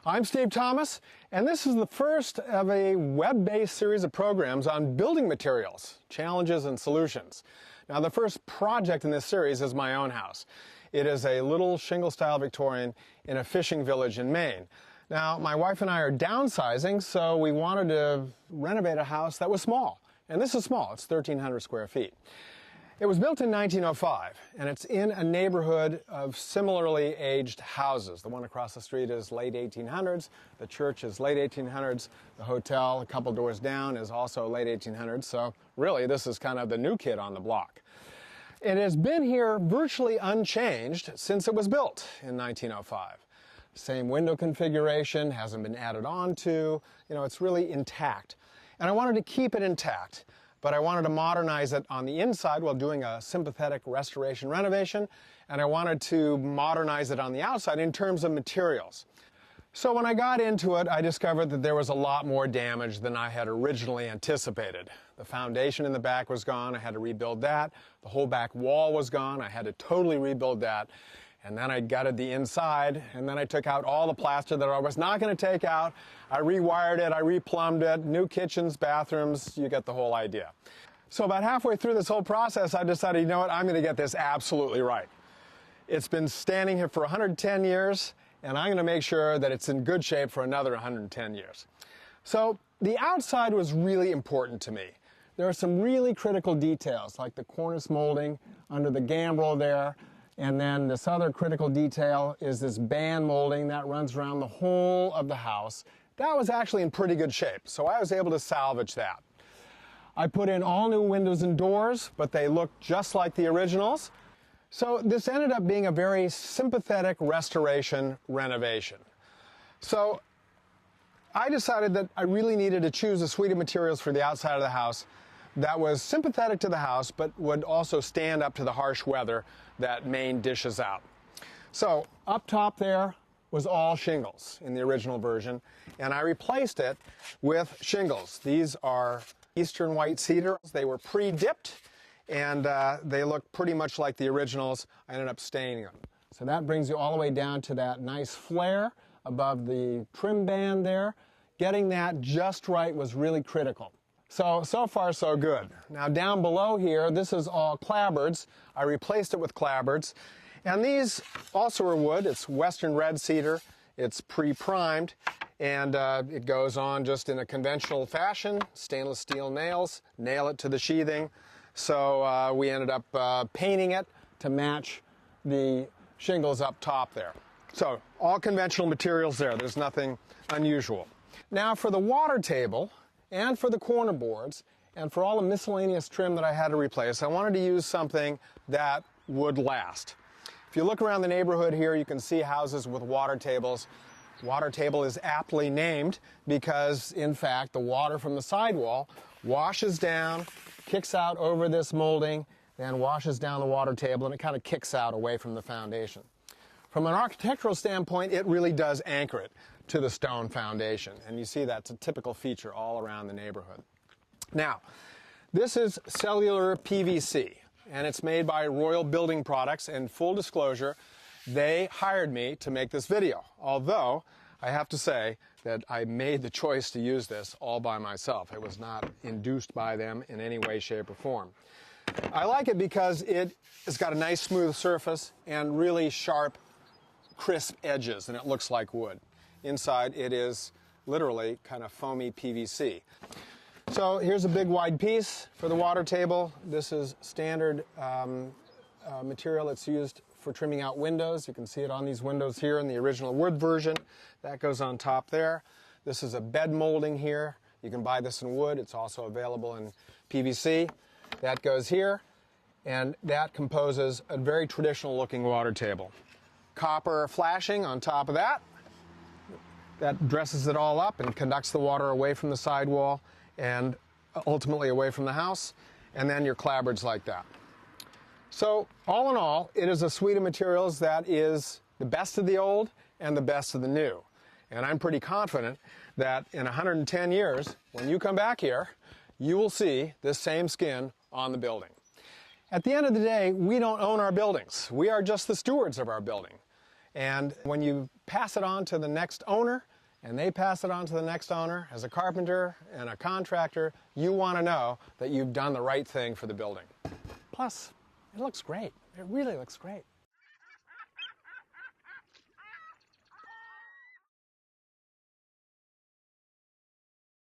I'm Steve Thomas, and this is the first of a web-based series of programs on building materials, challenges, and solutions. Now, the first project in this series is my own house. It is a little shingle-style Victorian in a fishing village in Maine. Now, my wife and I are downsizing, so we wanted to renovate a house that was small. And this is small. It's 1,300 square feet. It was built in 1905, and it's in a neighborhood of similarly aged houses. The one across the street is late 1800s, the church is late 1800s, the hotel a couple doors down is also late 1800s, so really this is kind of the new kid on the block. It has been here virtually unchanged since it was built in 1905. Same window configuration, hasn't been added on to, it's really intact. And I wanted to keep it intact, but I wanted to modernize it on the inside while doing a sympathetic restoration renovation, and I wanted to modernize it on the outside in terms of materials. So when I got into it, I discovered that there was a lot more damage than I had originally anticipated. The foundation in the back was gone, I had to rebuild that. The whole back wall was gone, I had to totally rebuild that. And then I gutted the inside, and then I took out all the plaster that I was not going to take out. I rewired it, I replumbed it, new kitchens, bathrooms, you get the whole idea. So about halfway through this whole process, I decided, you know what, I'm going to get this absolutely right. It's been standing here for 110 years, and I'm going to make sure that it's in good shape for another 110 years. So the outside was really important to me. There are some really critical details, like the cornice molding under the gambrel there. And then this other critical detail is this band molding that runs around the whole of the house. That was actually in pretty good shape, so I was able to salvage that. I put in all new windows and doors, but they look just like the originals. So this ended up being a very sympathetic restoration renovation. So I decided that I really needed to choose a suite of materials for the outside of the house that was sympathetic to the house, but would also stand up to the harsh weather that Maine dishes out. So up top there was all shingles in the original version, and I replaced it with shingles. These are Eastern white cedar. They were pre-dipped, and they look pretty much like the originals. I ended up staining them. So that brings you all the way down to that nice flare above the trim band there. Getting that just right was really critical. So far so good. Now down below here, this is all clapboards. I replaced it with clapboards. And these also are wood. It's Western red cedar. It's pre-primed. And it goes on just in a conventional fashion. Stainless steel nails. Nail it to the sheathing. So we ended up painting it to match the shingles up top there. So all conventional materials there. There's nothing unusual. Now for the water table, and for the corner boards, and for all the miscellaneous trim that I had to replace, I wanted to use something that would last. If you look around the neighborhood here, you can see houses with water tables. Water table is aptly named because, in fact, the water from the sidewall washes down, kicks out over this molding, then washes down the water table, and it kind of kicks out away from the foundation. From an architectural standpoint, it really does anchor it to the stone foundation. And you see that's a typical feature all around the neighborhood. Now, this is cellular PVC, and it's made by Royal Building Products. And full disclosure, they hired me to make this video. Although, I have to say that I made the choice to use this all by myself. It was not induced by them in any way, shape, or form. I like it because it has got a nice smooth surface and really sharp, crisp edges, and it looks like wood. Inside it is literally kind of foamy PVC. So here's a big wide piece for the water table. This is standard material that's used for trimming out windows. You can see it on these windows here in the original wood version. That goes on top there. This is a bed molding here. You can buy this in wood. It's also available in PVC. That goes here, and that composes a very traditional looking water table. Copper flashing on top of that. That dresses it all up and conducts the water away from the sidewall and ultimately away from the house, and then your clapboards like that. So all in all, it is a suite of materials that is the best of the old and the best of the new. And I'm pretty confident that in 110 years, when you come back here, you will see this same skin on the building. At the end of the day, we don't own our buildings. We are just the stewards of our building. And when you pass it on to the next owner, and they pass it on to the next owner. As a carpenter and a contractor, you want to know that you've done the right thing for the building. Plus, it looks great. It really looks great.